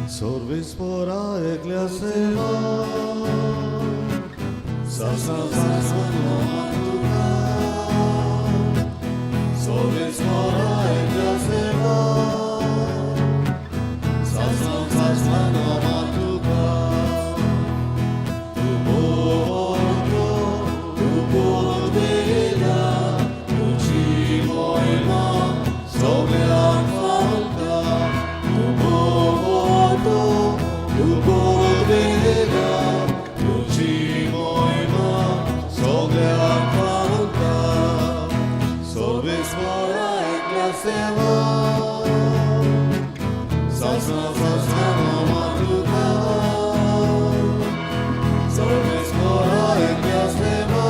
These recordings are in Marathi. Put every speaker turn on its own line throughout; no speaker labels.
Sorvis pora ecclesiava, sasno mantuca. Sorvis pora ecclesiava, sasno mantuca. Tu portela, tu ci moima, sobre a falta. Tu portela, tu ci moima, sobre a falta. Sorvis pora ecclesiava, sasno mantuca. Sorvis pora ecclesiava,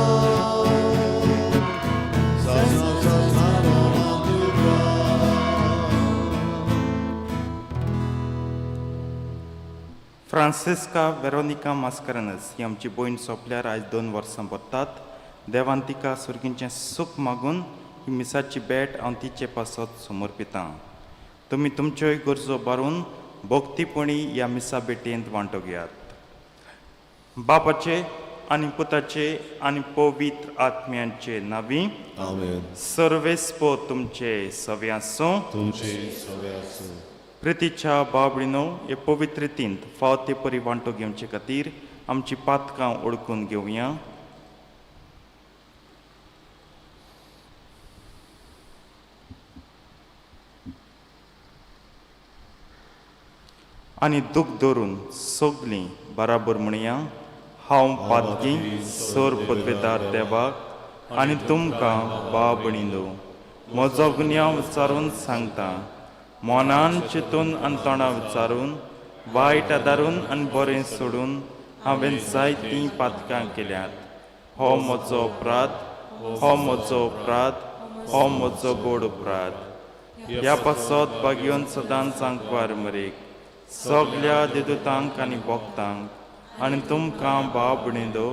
sasno mantuca.
Francisca Veronica Mascarenhas ही आमची भयण सोंपल्यार आयज 2 वर्सां भरतात. देवान तिका सुर्गींचें सूख मागून ही मिसाची भेट हांव तिचे पासत समर्पितां. तुमी तुमच्योय गरजो बारून भोक्तीपणी ह्या मिसा भेटयेंत वांटो घेयात. बापाचे आनी पुताचे आनी पवित्र आत्म्यांचे नांवी
Amen.
सर्वेस्पो तुमचे सव्या आसूं.
तुमचे सगळे आसूं.
प्रितीच्या बाबडीनो हे पवित्र रितींत फावते परी वांटो घेवचे खातीर आमची पातकां ओळखून घेवया. आनी दूख धरून सगलीं बराबर म्हणया. हांव पातकी सोर पदवेदार देवाक आनी तुमकां बाबडीनो म्हजो गुन्यांव विचारून सांगता. मोनान चिंतून आनी तोंडां विचारून वायट आदारून आनी बरें सोडून हांवें जायतीं पातकां केल्यात. हो म्हजो अपराध, हो म्हजो अपराध, हो म्हजो गोड अपराध. ह्या पासत बागेवन सदांच सांगवार मरेक सगल्या देदूतांक आनी भोगतांक आनी तुमकां बाबडीनो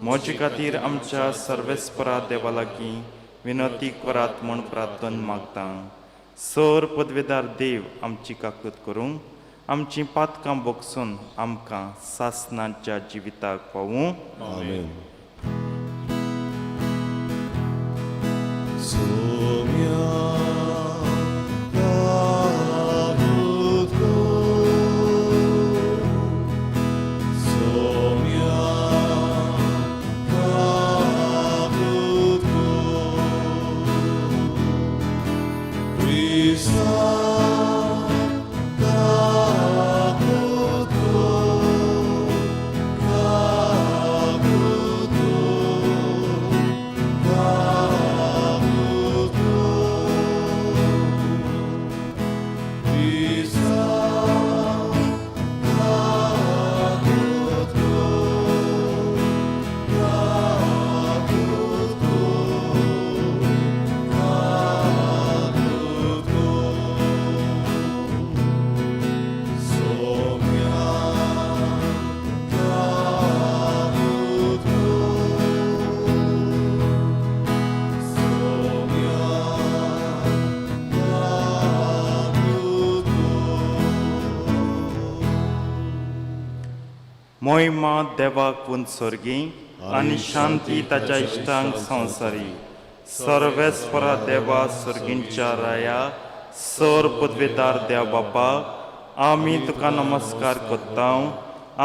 म्हजे खातीर आमच्या सर्वेस्परा देवा लागीं विनंती करात म्हूण प्रार्थना मागतां. सर पदवेदार देव आमची काकूत करूं, आमची पातकां बोगसून आमकां सासणाच्या जिविताक पावूं.
Amen. Somia Kavutko, Somia Kavutko, Krista Kavutko, Kavutko, Kavutko, Krista Kavutko,
मोहिमा देवाक उंचसर्गी आनी शांती ताच्या इश्टांक संवसारी. सर्वेस्परा देवा सर्गींच्या राया सर पदवेदार देव बापाक आमी तुका नमस्कार करतां.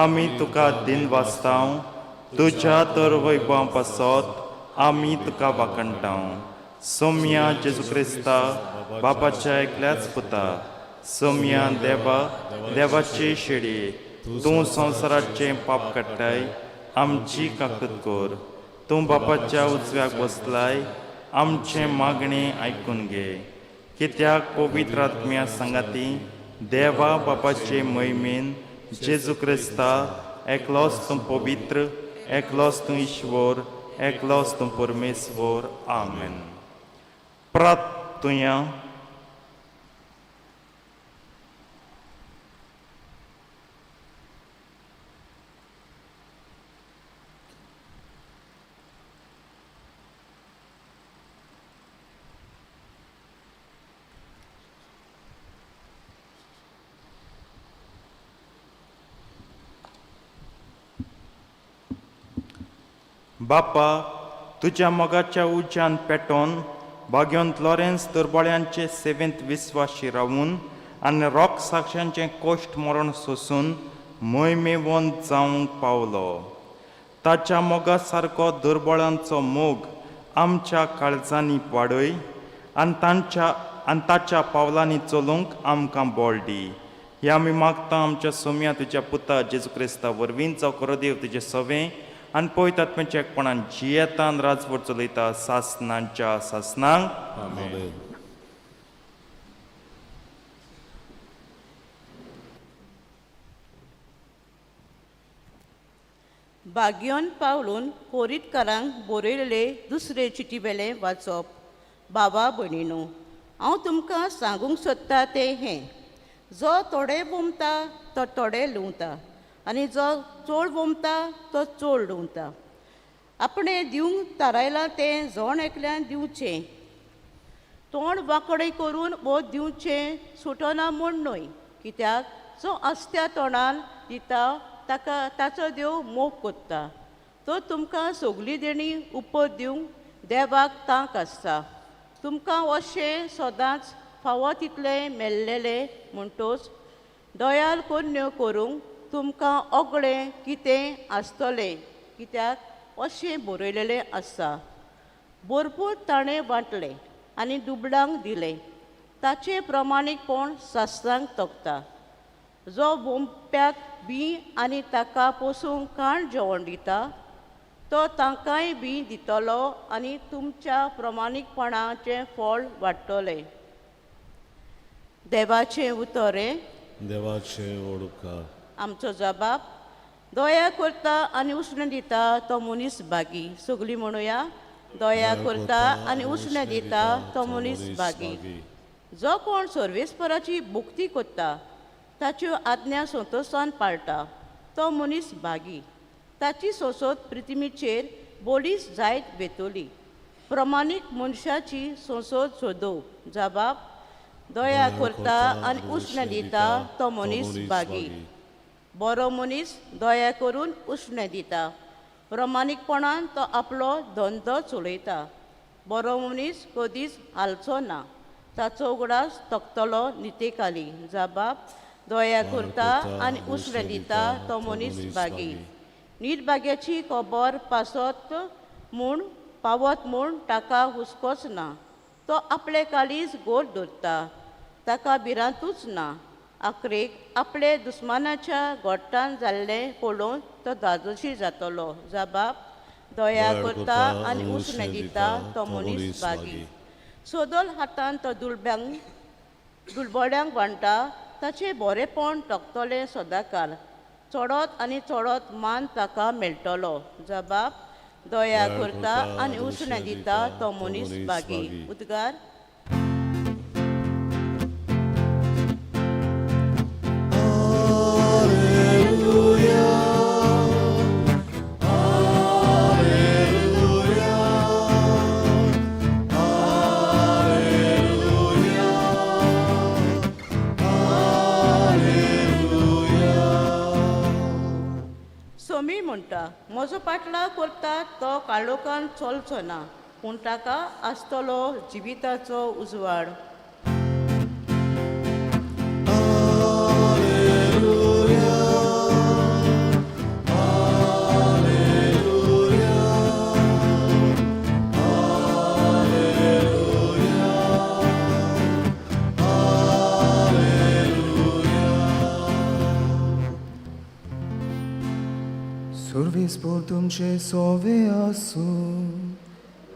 आमी तुका दिन वाचतां. तुज्या तर वैभवा पासत आमी तुका वाखणटां. सोम्या जेजू क्रिस्ता बापाच्या एकल्याच पुता. सोम्या देवा देवाचे शेडये तूं संवसाराचें पाप काडटाय. आमची काकूत कर. तूं बापाच्या उजव्याक बसलाय. आमचें मागणें आयकून घे. कित्याक पवित्र आत्म्या सांगाती देवा बापाचे महिमेन जेजू क्रिस्ता एकलोच तूं पवित्र, एकलोच तूं ईश्वर, एकलोच तूं परमेश्वर. आमेन. प्रार्थुया. बाप्पा, तुझ्या मोगाच्या उज्यान पेटोवन बाग्योंत लॉरेन्स दुर्बळ्यांचे सेवेंत विस्वाशी रावून आनी रॉक साक्षांचें कोश्ट मरण सोसून मोहिमेवंत जावंक पावलो. ताच्या मोगा सारको दुर्बळांचो मोग आमच्या काळजांनी वाडय आनी ताच्या पावलांनी चलूंक आमकां बळ दी. हे आमी मागता आमच्या सोम्या तुज्या पुता जेजू क्रिस्ता वरवीं जावं करो देव तुजें सवें आनी पवित्र आत्म्याच्या एकपणान जियेता आनी राजवट चलयता सासनांच्या सासनांक.
आमेन.
बागयोन पावलून कोरीतकारांक बरयलेले दुसरे चिटी वेलें वाचप. बाबा भयणीनो, हांव तुमकां सांगूंक सोदतां तें हें: जो थोडे वोमता तो थोडे लुंवता आनी जो चोड वोमता तो चोड लुंवता. आपणें दिवंक थारायलां तें जोण एकल्यान दिवचें. तोंड वांकडे करून वो दिवचें सुटना म्हूण न्हय, कित्याक जो आस्त्या तोंडान दिता ताका ताचो देव मोग कोत्ता. तो तुमकां सगली देणी उपर दिवंक देवाक तांक आसता. तुमकां अशें सदांच फावो तितले मेल्लेले म्हणटोच दोयाल कोन्यो करूंक तुमकां ओगळें कितें आसतलें, कित्याक अशें बरयलेलें आसा: भरपूर ताणें वांटलें आनी दुबळांक दिलें. ताचें प्रमाणीकपण सासणांक तोखता. जो वोंप्याक बी आनी ताका पोसूंक काण जेवण दिता तो तांकांय बी दितलो आनी तुमच्या प्रमाणीकपणाचें फळ वाडटलें. देवाचें उतरें.
देवाचे ओडकार.
आमचो जबाब: दया करता आनी उष्ण दिता तो मनीस बागी. सगलीं म्हणुया: दया करता आनी उष्ण दिता तो मनीस बागी. जो कोण सर्वेस्पराची भुक्ती कोत्ता ताच्यो आज्ञा संतोशान पाळटा तो मनीस बागी. ताची सोसोत पृथ्वीचेर बोलीस जायत वेतोली. प्रमाणीक मनशाची सोसोत सोदो. जबाब: दया करता आनी उष्ण दिता तो मनीस बागी. बरो मनीस दया करून उष्ण दिता. प्रमाणीकपणान तो आपलो धंदो चलयता. बरो मनीस कधीच हालचो ना. ताचो उगडास तोखतलो नितेखाली. जबाब: दया करता आनी उष्ण दिता तो मनीस बागी. निर्भाग्याची खबर पावत म्हूण ताका हुस्कोच ना. तो आपले काळीज गोड धरता, ताका भिरांतूच ना. आखरेक आपले दुस्मानाच्या गोठान जाल्लें पळोवन तो धादोशी जातलो. जबाब: दया करता आनी उष्ण दिता तो मनीस बागी. सोदोल हातान तो दुलबड्यांक वांटा. ताचें बरेपण तोखतलें सदांकाल. चडत आनी चडत मान ताका मेळटलो. जबाब: दया करता आनी उष्ण दिता तो मनीस बागी. उद्गार. सोमी म्हणटा: म्हजो पाटला करता तो काळोखान चलचो ना, पूण ताका आसतलो जिविताचो उजवाड.
Survispor तुमचे सोवे आसू.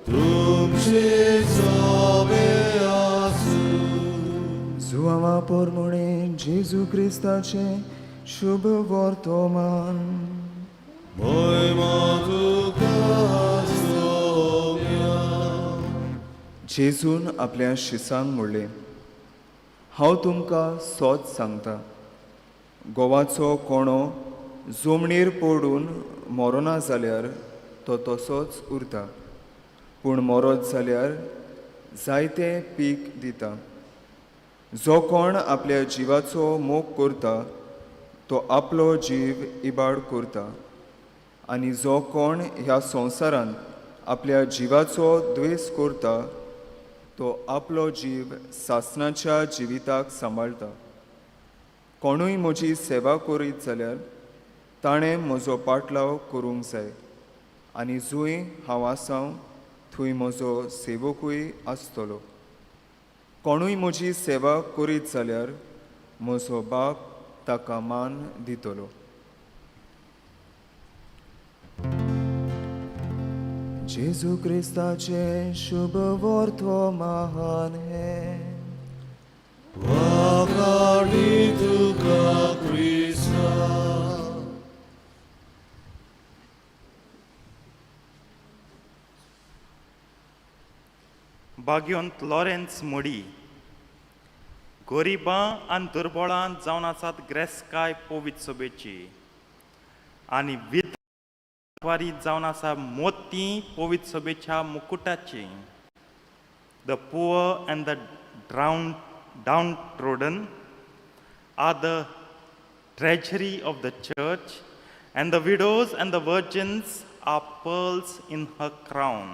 तुमचे सोबे आसू.
जुआवा पोरमुळे जेजू क्रिस्ताचे शुभ वर्तमान.
मोहिमा तुका सोम्या.
जेजून आपल्या शिसांक म्हणलें, हांव तुमकां सोच सांगता, गोवाचो कोणो जमणीर पडून मरोना जाल्यार तो तसोच उरता, पूण मरत जाल्यार जायतें पीक दिता. जो कोण आपल्या जिवाचो मोग करता तो आपलो जीव इबाड करता, आनी जो कोण ह्या संवसारांत आपल्या जिवाचो द्वेस करता तो आपलो जीव सासणाच्या जिविताक सांबाळटा. कोणूय म्हजी सेवा करीत जाल्यार ताणें म्हजो पाटलाव करूंक जाय, आनी जूंय हांव आसां थंय म्हजो सेवकूय आसतलो. कोणूय म्हजी सेवा करीत जाल्यार म्हजो बाप ताका मान दितलो. जेजू क्रिस्ताचे शुभ वर्तो महान हे
वाकाडी तुका क्रिस्ता.
भाग्यवंत लॉरेन्स मोडी गरिबां आनी दुर्बळां जावन आसात ग्रेस्काय पोवीत सभेची आनी विधवारी जावन आसा मोती पोवीत सभेच्या मुकुटाची. The poor and the downtrodden are the treasury of the church, and the widows and the virgins are pearls in her crown.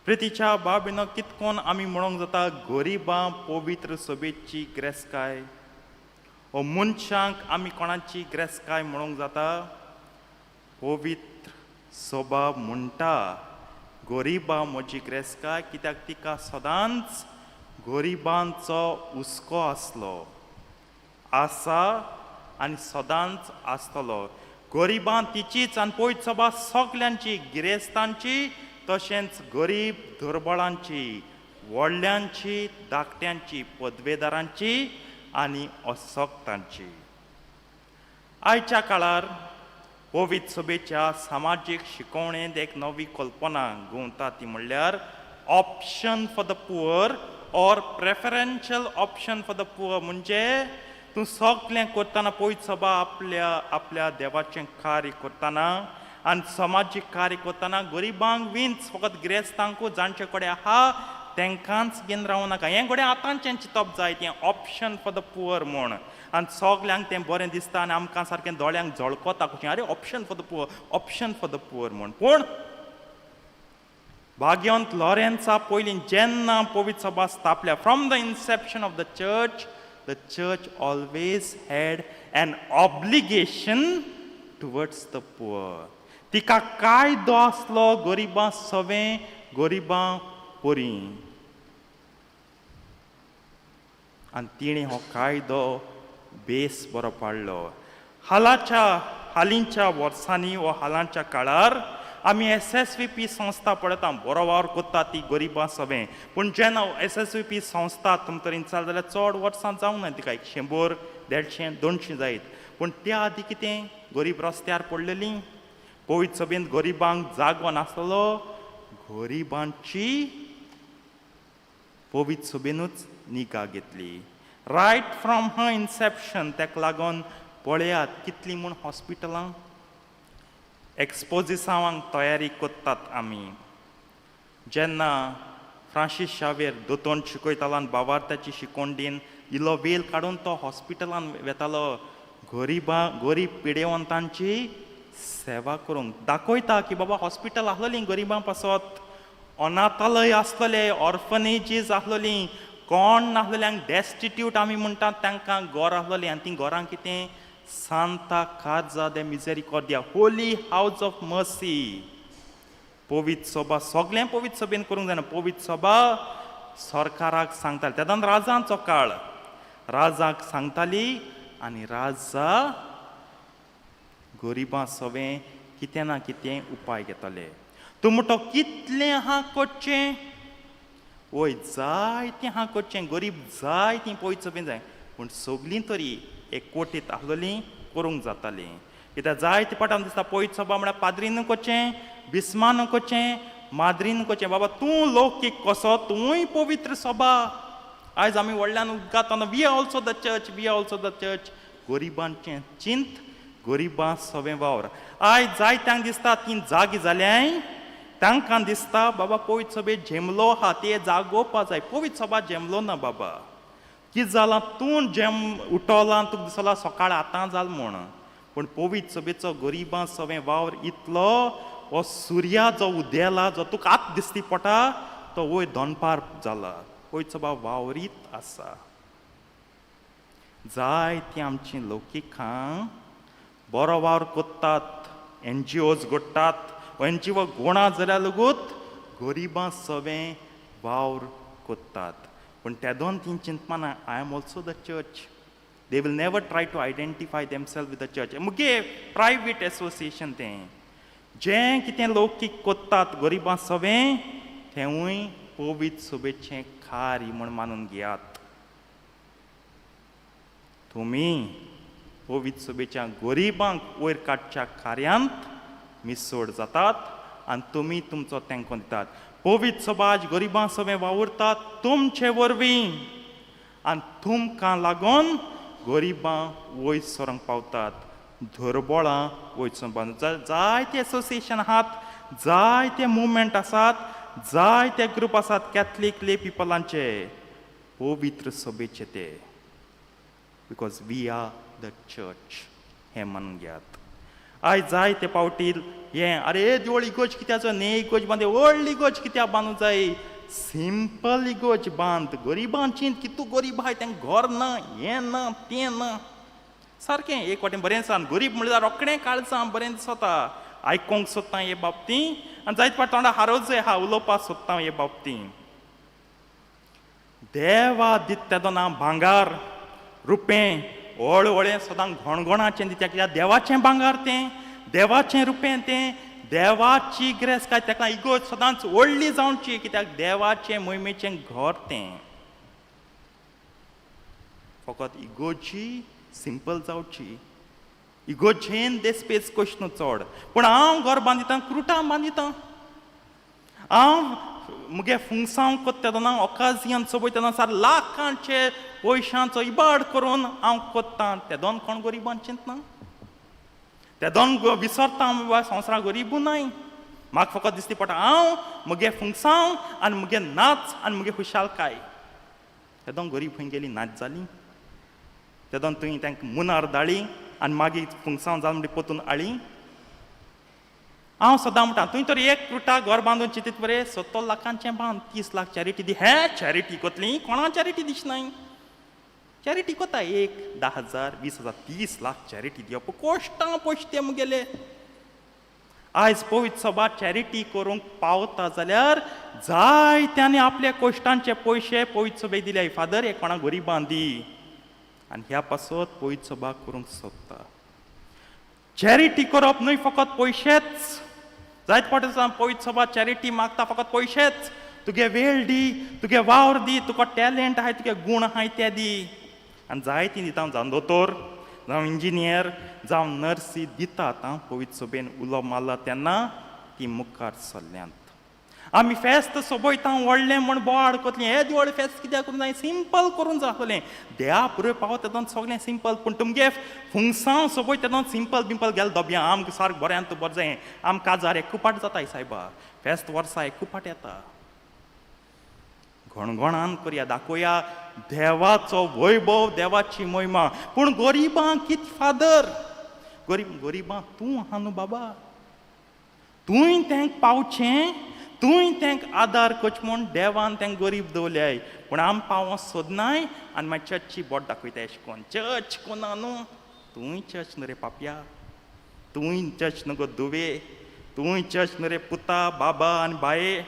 प्रितीच्या बाबिनो कितकोन आमी म्हणूंक जाता गरिबां पवित्र सभेची ग्रेस्काय. ओ मनशांक आमी कोणाची ग्रेस्काय म्हणूंक जाता? पवित्र सभा म्हणटा गरिबां म्हजी ग्रेस्काय, कित्याक तिका सदांच गरिबांचो हुस्को आसलो, आसा आनी सदांच आसतलो. गरिबां तिचीच आनी पळयत सभा सगल्यांची, गिरेस्तांची तशेंच गरीब दुर्बळांची, व्हडल्यांची, धाकट्यांची, पदवेदारांची आनी अशक्तांची. आयच्या काळार पवित्र सभेच्या सामाजीक शिकवणेंत एक नवी कल्पना घुंवता, ती म्हणल्यार ऑप्शन फॉर द पुअर और preferential option for the poor. म्हणजे तूं सगळें करतना पळयत सभा आपल्या देवाचें कार्य करतना आनी समाजीक कार्य करतना गरिबांक विंच फकत गिरेस्तांकूच जाणचे कडेन आहा तांकांच घेवन रावूं नाका. हें घडये आतांचें चिंतप जाय तें ऑप्शन फॉर द पुअर म्हूण, आनी सगल्यांक तें बरें दिसता आनी आमकां सारकें दोळ्यांक झळकोता कशें अरे option for the poor, option for the poor म्हूण. पूण भाग्यवंत लॉरेन्सा पयलीं जेन्ना पवित्र सभा स्थापल्या, from the inception of the church always had an obligation towards the poor. तिका कायदो आसलो गरिबां सवें, गरिबां पोरी, आनी तिणें हो कायदो बेस बरो पाडलो. हालींच्या वर्सांनी वा हालांच्या काळार आमी SSVP संस्था पळयता, बरो वावर करता ती गरिबां सवें. पूण जेन्ना SSVP संस्था तुमचे तरेन चल जाल्यार चड वर्सां जावंक ना, तिका 100, 150, 200 जायत. पूण त्या आदी कितें गरीब रस्त्यार पडलेलीं, पवित्र सभेंत गरिबांक जागो नासलो, गरिबांची पवित्र सभेनूच निगा घेतली. Right from her inception. ताका लागून पळयात कितलीं म्हूण हॉस्पिटलां, एक्सपोजिसांवांक तयारी करतात आमी. जेन्ना फ्रांसीस शावेर दोतोन शिकयतालो आनी भावार्थाची शिकोवण दिन इल्लो वेळ काडून तो हॉस्पिटलान वेतालो गरीब पिडेवंतांची सेवा करूंक. दाखयता की बाबा हॉस्पिटल आसलेलीं गरिबां पासत, अनाथालय आसतले, ऑर्फनेजीस आसलेलीं, कोण नासलेल्यांक डेस्टिट्यूट आमी म्हणटात तांकां घोर आसलेलीं, आनी तीं घोरां कितें सांता काजा दे मिझेरिकॉर्डिया, होली हाऊस ऑफ मर्सी. पवित्र सभा सगळें पवित्र सभेन करूंक जायना. पवित्र सभा सरकाराक सांगताली, तेदान राजांचो काळ, राजाक सांगताली आनी राजा गरिबां सवें कितें ना कितें उपाय घेताले. तूं म्हणटो कितलें आहा करचें, वय जायतें आहा करचें, गरीब जायतीं पवित्र सभेन जाय, पूण सगलीं तरी एक कोटीत आसलेलीं करूंक जातालीं. कित्याक जायते पाटान दिसता पवित्र सभा म्हळ्यार पाद्रीन करचें, बिस्मान करचें, माद्रीन करचें. बाबा तूं लौकीक कसो, तूंय पवित्र सभा. आयज आमी व्हडल्यान उद्गारतना we are also the church, we are also the church. गरिबांचें चिंत, गरिबां सवें वावर. आयज जायत्यांक दिसता तीं जागी जाल्याय, तांकां दिसता बाबा पवित्र सभेत झेमलो आहा ते जागोवपा जाय. पवित्र सभा झेमलो ना बाबा. कितें जालां, तूं उठोलां तुका दिसला सकाळ आतां जाल म्हूण, पूण पवित्र सभेचो गरिबां सवें वावर इतलो हो सुर्या जो उदेला जो तुका आत दिसती पडटा तो वयर दोनपार जाला. पवित्र सभा वावरीत आसा. जायतीं आमचीं लौकिकां बरो वावर कोत्तात, NGOs घडटात, NGO घोणा जाल्या लगूत गरिबां सवें वावर कोत्तात. पूण ते दोन तीन चिंतमाना I am also the church. They will never try to identify themselves with the church. मुगे प्रायवेट एसोसिएशन तें जें कितें लौकीक कोत्तात गरिबां सवें तेंवूय पवित्र सभेचें कार्य म्हूण मानून घेयात. तुमी पवित्र सभेच्या गरिबांक वयर काडच्या कार्यांत मिसोड जातात आनी तुमी तुमचो तेंको दितात. पवित्र सभा गरिबां सवें वावुरतात तुमचे वरवीं आनी तुमकां लागून गरिबां वयर सरोंक पावतात. धरबोळां वयरसून बांदून जायते एसोसिएशन आहात, जायते मुवमेंट आसात, जायते ग्रूप आसात कॅथलीक ले पिपलांचे. पवित्र सभेचे ते because we are the church हें मानून घेयात. आयज जायते पावटी हें अरे देवळ इगोज कित्याचो न्ही इगोज बांद व्हडली इगोज कित्याक बांदूंक जाय. सिंपल इगोज बांद. गरिबांची कितू गरीब आहाय तेंक घर ना, हें ना, तें ना. सारकें एक वाटेन बरें दिसता. गरीब म्हणल्यार रोखडें काळजां बरें दिसता. आयकोंक सोदता हे बाबतीं आनी जायते फावट तोंडार हारोजय आहा उलोवपाक सोदता हे बाबतीं. देवा दिता तेदो नांव भांगार रुपें हळू सदांच घोणघोणाचें दिता कित्याक देवाचें भांगार तें, देवाचें रुपें तें, देवाची ग्रेस काय ताका इगोज सदांच व्हडली जावची कित्याक देवाचें मोहिमेचें घर तें. फकत इगोजी सिंपल जावची. इगोजेन देस्पेस कशें चड. पूण हांव घर बांदितां क्रुटां बांदितां. हांव मुगे फुंगसांव कोत्ता ना ऑकाजियन चोबयतना सार लाखांचे पयशांचो इबाड करून हांव कोत्तां. ते दोन कोण गरिबां चिंतना. ते दोन विसरता बाबा संवसाराक गरिबू नाय. म्हाका फकत दिसती पडटा हांव मुगे फुंगसांव आनी मुगे नाच आनी मुगे खुशालकाय. ते दोन गरीब खंय गेली नाच जाली. ते दोन तुवें तांकां मुनार धाडली आनी मागीर फुंगसांव जाल म्हणटी पोतून हाडली. हांव सदां म्हणटा तुवें तर एक क्रुटा घर बांदून चिंतीत बरें 70 लाखांचें बांद 30 लाख चॅरिटी दी. हे चॅरिटी कोतली कोणा चॅरिटी दिसनाय. चॅरिटी कोता 1, 10,000, 20,000, 30 लाख चॅरिटी दिवप कोश्टां पयशे ते मुगेले. आयज पवित्र सभा चॅरिटी करूंक पावता जाल्यार जायत्यांनी आपल्या कोश्टांचे पयशे पवित्र सभेक दिले. फादर हे कोणा गरिबां दी. आनी ह्या पासत पवित्र सभा करूंक सोदता. चॅरिटी करप न्हय फकत पयशेच. जायते फावटी पवित्र सभा चॅरिटी मागता फकत पयशेच. तुगे वेळ दी, तुगे वावर दी, तुका टॅलंट आहाय, तुगे गूण आहाय ते दी. आनी जायतीं दिता जावं दोतोर, जावं इंजिनियर, जावं नर्सी दितात. पवित्र सभेन उलो मारला तेन्ना ती मुखार सरल्यांत. आमी फेस्त सोबयता व्हडलें म्हण बोवाड कोतलें. हे दिवाळी फेस्त कित्याक करूं जाय सिंपल करून जातलें. देवा पुरो पावत तेदोन सगळें सिंपल. पूण तुमगे फुंगसांव सोबय तेदोन सिंपल बिंपल गेल दोब्या आमकां सारकें बऱ्यांत बरें जाय. आमकां काजार एकूपाट जाताय सायबा. फेस्त वर्सा एकूपाट येता. घोणघोणान करया दाखोवया देवाचो वैभव, देवाची महिमा. पूण गरिबांक कितें फादर? गरिबां तूं आहा न्हू बाबा. तुवें तेंक पावचें, तुवें तेंक आदार करचें म्हूण देवान तेंक गरीब दवरल्याय. पूण आमी पावों सोदनाय आनी मागीर चर्ची बोट दाखयता अशें कोन्न. चर्च कोना न्हू. तुवें चर्च न्हू रे पापया. तुवें चर्च न्हू गो दुवे. तुवें चर्च न्हू रे पुता बाबा आनी बाये.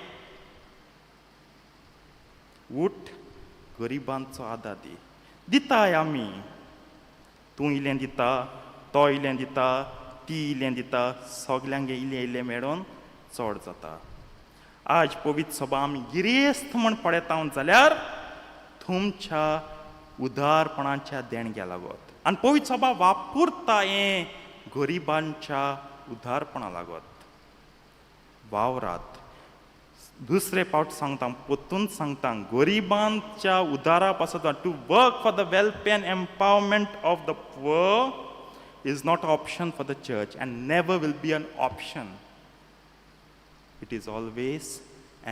उठ गरिबांचो आदार दी. दिताय आमी. तूं इल्लें दिता, तो इल्लें दिता, ती इल्लें दिता. सगल्यांक इल्लें इल्लें मेळोन चड जाता. आज पवित्र सभा आमी गिरेस्त म्हण पळयता जाल्यार तुमच्या उदारपणाच्या देणग्या लागत. आनी पवित्र सभा वापुरता हें गरिबांच्या उदारपणा लागत. वावरात दुसरे पावट सांगता पोतून सांगता गरिबांच्या उदारा पासून to work for the welfare empowerment of the poor is not option for the church and never will be an option. It is always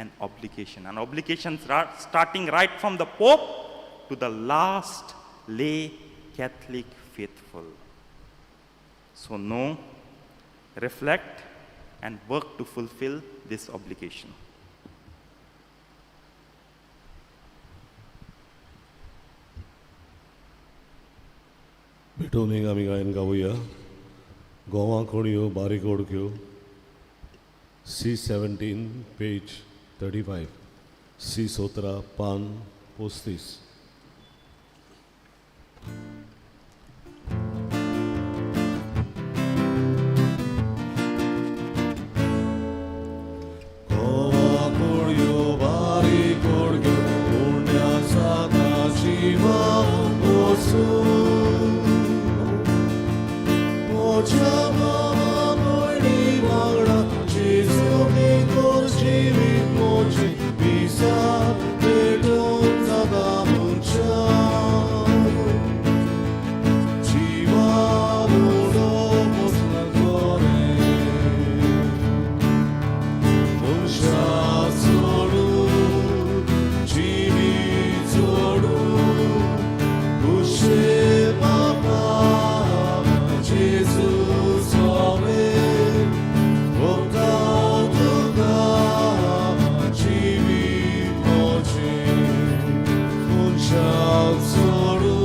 an obligation. An obligation starting right from the Pope to the last lay Catholic faithful. So know, reflect, and work to fulfill this obligation.
भेटवणीक आमी गायन गावुया. गोवा कोणयो बारीक ओडक्यो C17 पेज 35 C17 पान 35. गोवा कोणयो बारीक ओडक्यो पुण्या साताची वावसून मोच्या मामा मोयडी वांगडा जेजू मी तोर जिवीत मोची पिसा पेटून जाता मुच्या जिवा मुडो पोसना कोरे मुच्या सोडू जिवीत सोडू कुशे बाबा Jesus Amen. Oddał Boga, dziwi oczy. Musiał zoru,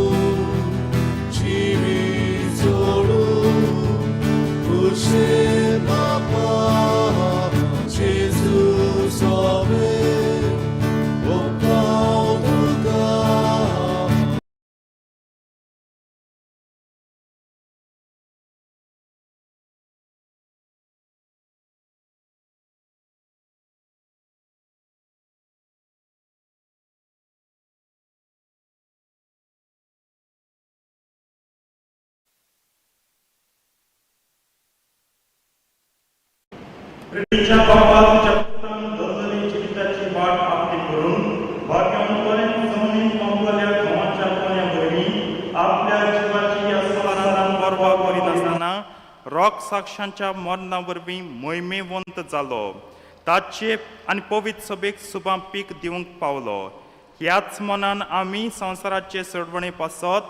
dziwi zoru. Uszy Papa, Jesus Amen. Oddał Boga.
प्रेमीच्या बाबा तुझ्या पुत्रान धरलेली जिविताची वाट आपली करून भाग्यवंतांनी जमनीन पावलेल्या गांवाच्या कोण्या भयणी आपल्या जिवाची या संसारान परवा करीत आसतना रॉक साक्षांच्या मरणा वरवीं मोहिमेवंत जालो. ताचे आनी पवित्र सभेक सुभां पीक दिवंक पावलो. ह्याच मनान आमी संसाराचे सोडवणे पासत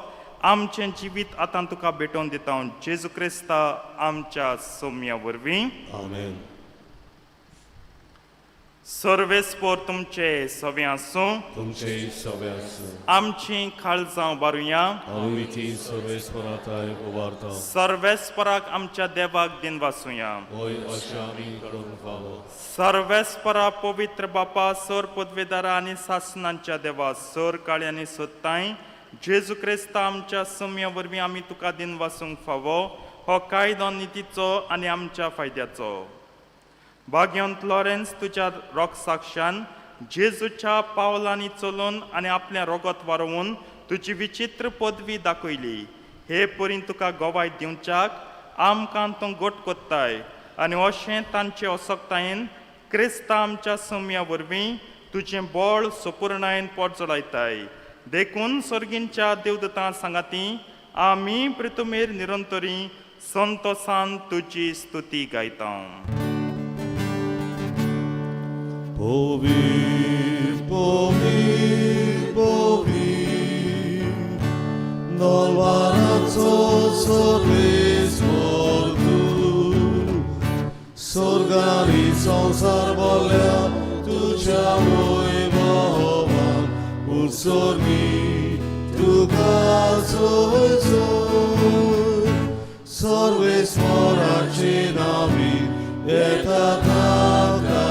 आमचें जिवीत आतां तुका भेटोवन दिता. जेजू क्रिस्ता आमच्या सौम्या वरवीं.
आमेन.
सर्वेस्पोर तुमचे सवे आसूं.
तुमचे सव्यास
आमची काळजां बारुया.
आमी ती सर्वेस्पराताय उबारता.
सर्वेस्पराक आमच्या देवाक दिन वासुया.
होय अशें आमी करूंक फावो.
सर्वेस्परा पवित्र बापा सर पदवेदारा आनी सासणांच्या देवा सर काळी आनी सोदताय जेजू क्रिस्ता आमच्या सौम्या वरवीं आमी तुका दिन वासूंक फावो. हो कायदो नितीचो आनी आमच्या फायद्याचो. भाग्यवंत लॉरेन्स तुज्या रॉक साक्षान जेजूच्या पावलांनी चलून आनी आपल्या रोगत वारोवन तुजी विचित्र पदवी दाखयली. हे परीन तुका गोवाय दिवच्याक आमकां तूं गोट कोत्ताय आनी अशें तांचे असोकतायेन क्रिस्ता आमच्या सौम्या वरवीं तुजें बळ संपूर्णायेन पोटजोडायताय. देखून सर्गींच्या देवदूतां सांगाती आमी प्रितुमेर निरंतरी संतोषान तुजी स्तुती गायता.
Povir, povir, povir, dolvaraco sorvesmor tu, sorgani संसार बोल्या तुझ्या वैभवान, उत्सर्गी तुका सोय सोय, सर्वेस्वराची नावी येता ताका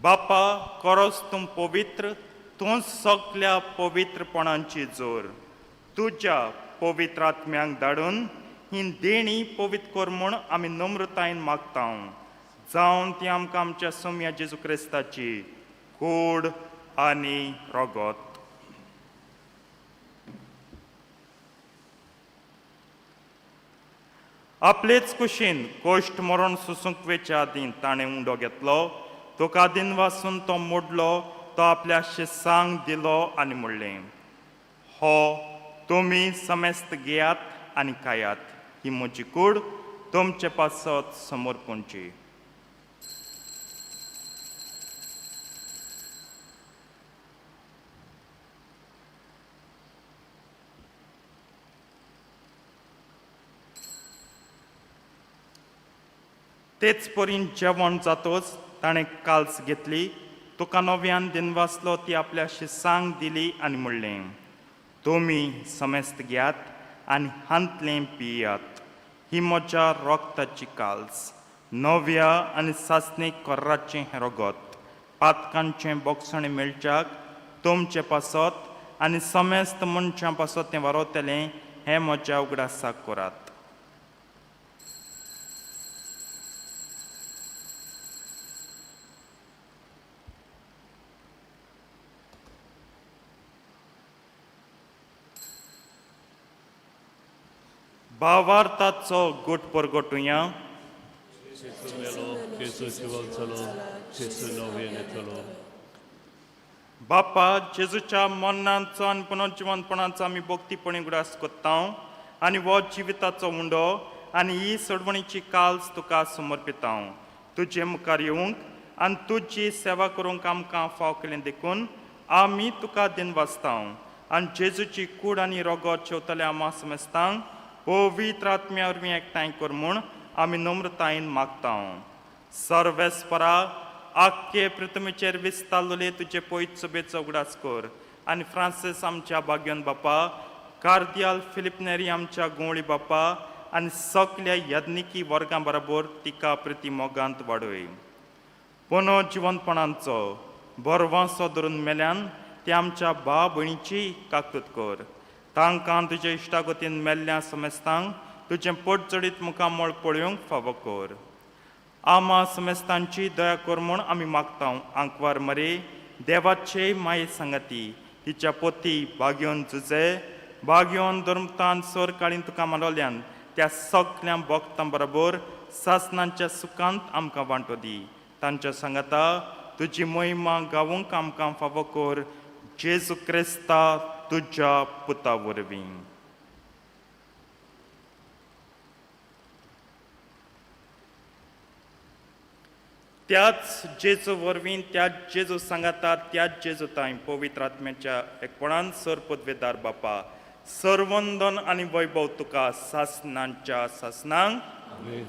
बापा करोस तूं पवित्र, तूं सगल्या पवित्रपणांची जोर. तुज्या पवित्र आत्म्यांक धाडून ही देणी पवित्र कर म्हूण आमी नम्रतायेन मागता. जावन ती आमकां आमच्या सौम्या जेजू क्रिस्ताची कूड आनी रोगत. आपलेच कुशीन कोश्ट मरण सुसूंक वेच्या आदीं ताणें उंडो घेतलो. तुका दिन वासून तो मोडलो. तो आपल्या शिसांक दिलो आनी म्हणलें, हो तुमी समेस्त घेयात आनी खायात. ही म्हजी कूड तुमचे पासत समोर पोंची. तेच परीन जेवण जातोच ताणें काल्स घेतली, तुका नव्यान दिनवासलो ती आपल्या शिसांक दिली आनी म्हणलें, तुमी समेस्त घेयात आनी हांतलें पियात. ही म्हज्या रोगताची काल्स, नव्या आनी सासणीक कोर्राचें हें रगत, पातकांचें बोगसणें मेळच्याक तुमचें पासत आनी समेस्त मनशां पासत तें वारोतलें हें म्हज्या उगडासाक करात. भावार्थाचो गोट परगटुया.
Gesù velo, Gesù ci volsolo, Gesù novienetolo.
बापा जेजूच्या मरणांचो आनी पुनर्जिवनपणाचो आमी भोक्तीपणी उगडास कोत्ता आनी हो जिविताचो उंडो आनी ही सोडवणीची काल्स तुका समर्पिता. तुजे मुखार येवंक आनी तुजी सेवा करूंक आमकां फाव केलें देखून आमी तुका दिन वाचता आनी जेजूची कूड आनी रोगत शेवतले आमा समेस्तांक पवित्र आत्म्या वरवीं एकठांय कर म्हूण आमी नम्रतायेन मागता. सर्वेस्परा आख्खे पृथ्वीचेर विस्तारलेले तुजे पयत सभेचो उगडास कर आनी फ्रांसीस आमच्या भाग्यन बापा, कार्दियाल फिलिप नेरी आमच्या गोवळी बापा आनी सगल्या यज्ञिकी वर्गां बरोबर तिका प्रती मोगांत वाडय. पुनर्जिवनपणांचो बरवांसो धरून मेल्यान ते आमच्या भाव भयणीची काकूत कर. तांकां तुजे इश्टागतीन मेल्ल्या समेस्तांक तुजें पोटजडीत मुखामळ पळोवंक फावो कर. आमा समेस्तांची दया कर म्हूण आमी मागता. आंकवार मरे देवाचे माये सांगाती तिच्या पोती भाग्योन झुजे भाग्योन धर्मतान सोर काळीन तुका मानवल्यान त्या सगळ्या भक्तां बरोबर सासणांच्या सुखांत आमकां वांटो दी. तांच्या सांगाता तुजी महिमा गावूंक आमकां फावो कर. जेजू क्रिस्ता तुज्या पुता वरवीं. त्याच जेजू वरवीं त्याच जेजू सांगाता त्याच जेजू ताई पवित्र आत्म्याच्या एकपणान सर पदवेदार बापा सर्वंदन आनी वैभव तुका सासणांच्या सासणांक.
Amen.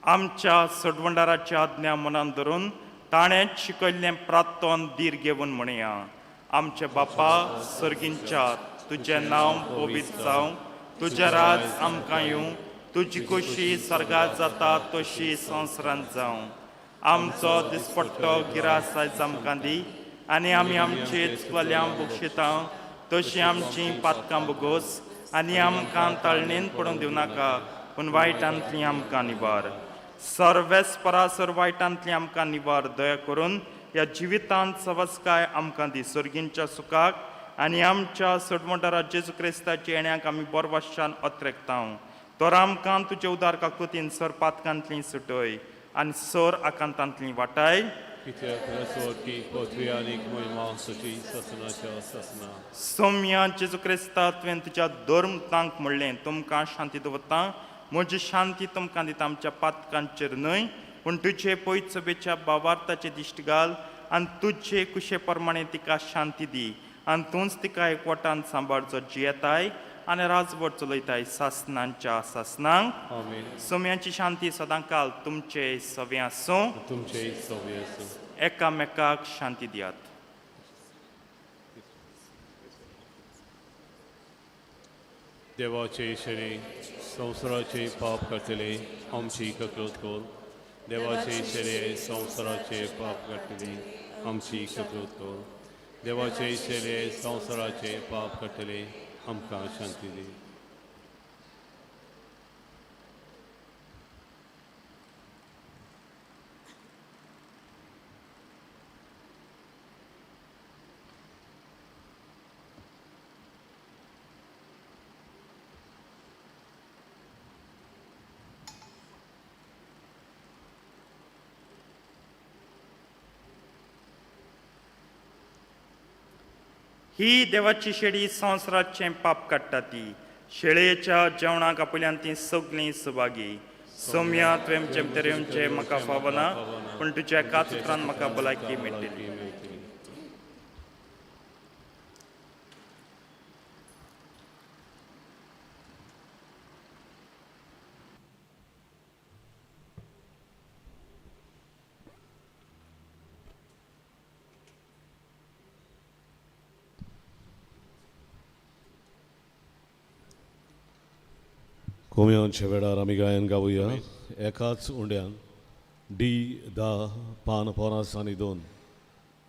आमच्या सडवंडाराची आज्ञा मनान धरून ताणें शिकयल्लें प्रार्थन धीर घेवन म्हणया. आमचे बापा सर्गींच्या तुजें नांव पवित्र जावं, तुजें राज आमकां येवं, तुजी खुशी स्वर्गांत जाता तशी संवसारांत जावं. आमचो दिसपट्टो गिरास आयज आमकां दी आनी आमी आमची चुकल्यांक बक्षिता तशी आमची पातकां बगोस आनी आमकां ताळणेन पडूंक दिवं नाका पूण वायटांतली आमकां निवार. सर्वेस्परासर वायटांतली आमकां निवार. दया करून ह्या जिवितांत सवस्काय आमकां दी. सर्गींच्या सुखाक आनी आमच्या सडवंडारा जेजू क्रिस्ताच्या येण्याक आमी बरवाशान अत्रेकता. तर आमकां तुजे उदार काकुतीन सर पातकांतली सुटय आनी सर आकांतांतली वाटाय.
Kitia Krasotki, Potvianik, Moima, Suchi, Sasanacha, Sasana.
Soumya जेजू क्रिस्ता तुवें तुज्या धर्मतांक म्हणलें तुमकां शांती दवरता, म्हजी शांती तुमकां दिता. आमच्या पातकांचेर न्हय पूण तुजे पयत सभेच्या भावार्थाचे दिश्ट घाल आनी तुजे कुशे प्रमाणे तिका शांती दी आनी तूंच तिका एकवटान सांबाळचो जियेताय आनी राजवट चलयताय सासणांच्या सासणांक.
Amen.
सौम्याची शांती सदांकाल तुमचे सवे आसूं.
Tumche Soviesu.
एकामेकाक शांती दियात.
देवाचे शरी संवसाराचे पाप करतले आमची ककलूत कोर. देवाचे शरी संवसाराचे पाप करतले आमची ककलूत कोर. देवाचे शरी संवसाराचे पाप करतले आमकां शांती दी.
ही देवाची शेळी संवसाराचें पाप काडटा ती. शेळयेच्या जेवणाक आपल्यान ती सगळीं सुभागी. सौम्या तुवें आमचे भितर येवचें म्हाका फावना पूण तुज्या एकाच उतरान म्हाका भलायकी मेळटली.
कोमयांच्या वेळार आमी गायन गावुया एकाच उंड्यान D10 पान 50 आनी 2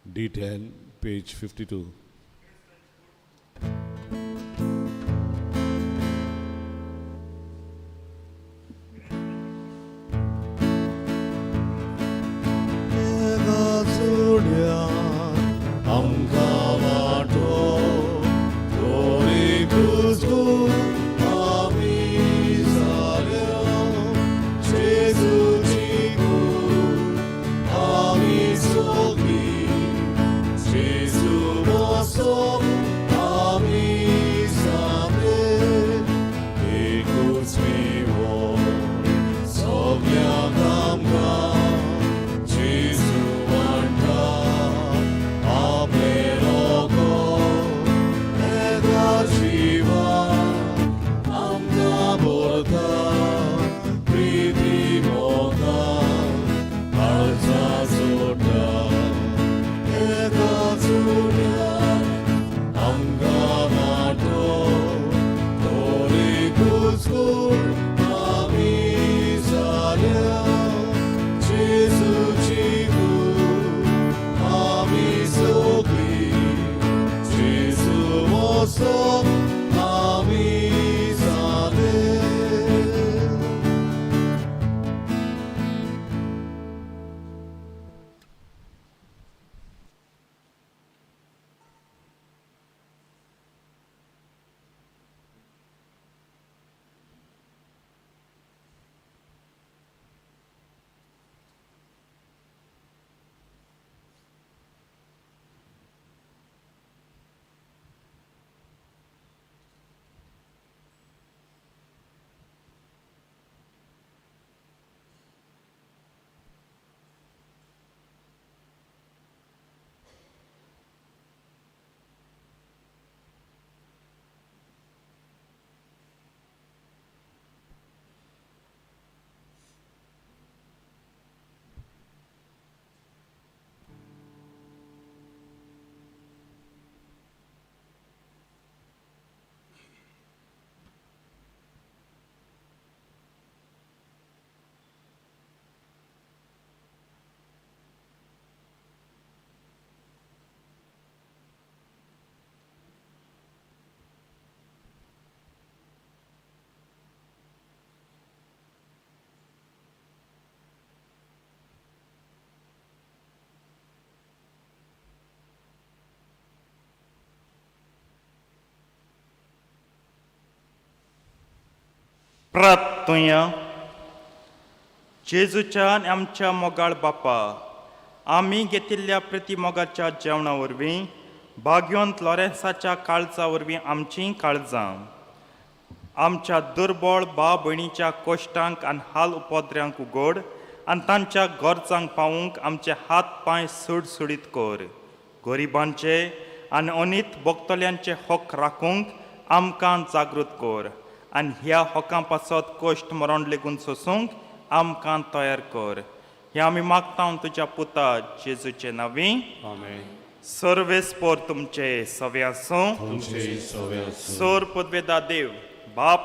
D10 पेज 52.
प्रार्थुया. जेजूच्या आनी आमच्या मोगाळ बापा, आमी घेतिल्ल्या प्रतिमोगाच्या जेवणा वरवीं भाग्यवंत लॉरेन्साच्या काळजा वरवीं आमचीं काळजां आमच्या दुर्बळ भाव भयणीच्या कोश्टांक आनी हाल उपद्र्यांक उगड आनी तांच्या गरजांक पावूंक आमचे हात पांय सुडसुडीत कर. गरिबांचे आनी अनीत भोगतल्यांचे हक राखूंक आमकां जागृत कर आनी ह्या हकां पासत कोश्ट मरण लेगून सोसूंक आमकां तयार कर. हें आमी मागता तुज्या पुता जेजूचे नांवीं.
आमेन.
सर्वेस्पोर तुमचे सवे आसूं.
तुमचे सवे आसूं.
सोर पदवेदा देव बाप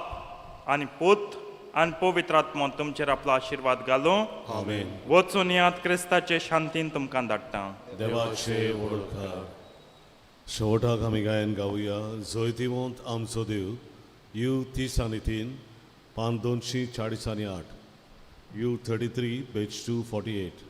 आनी पूत आनी पवित्र आत्मा तुमचेर आपलो आशिर्वाद घालूं.
आमेन.
वचून यात क्रिस्ताचे शांतीन तुमकां धाडटा.
देवाचे वळखार. शेवटाक आमी गायन गावुया जैतिवंत आमचो देव U30 आनी 3 पान 240 आनी 8 U33 पेज 248.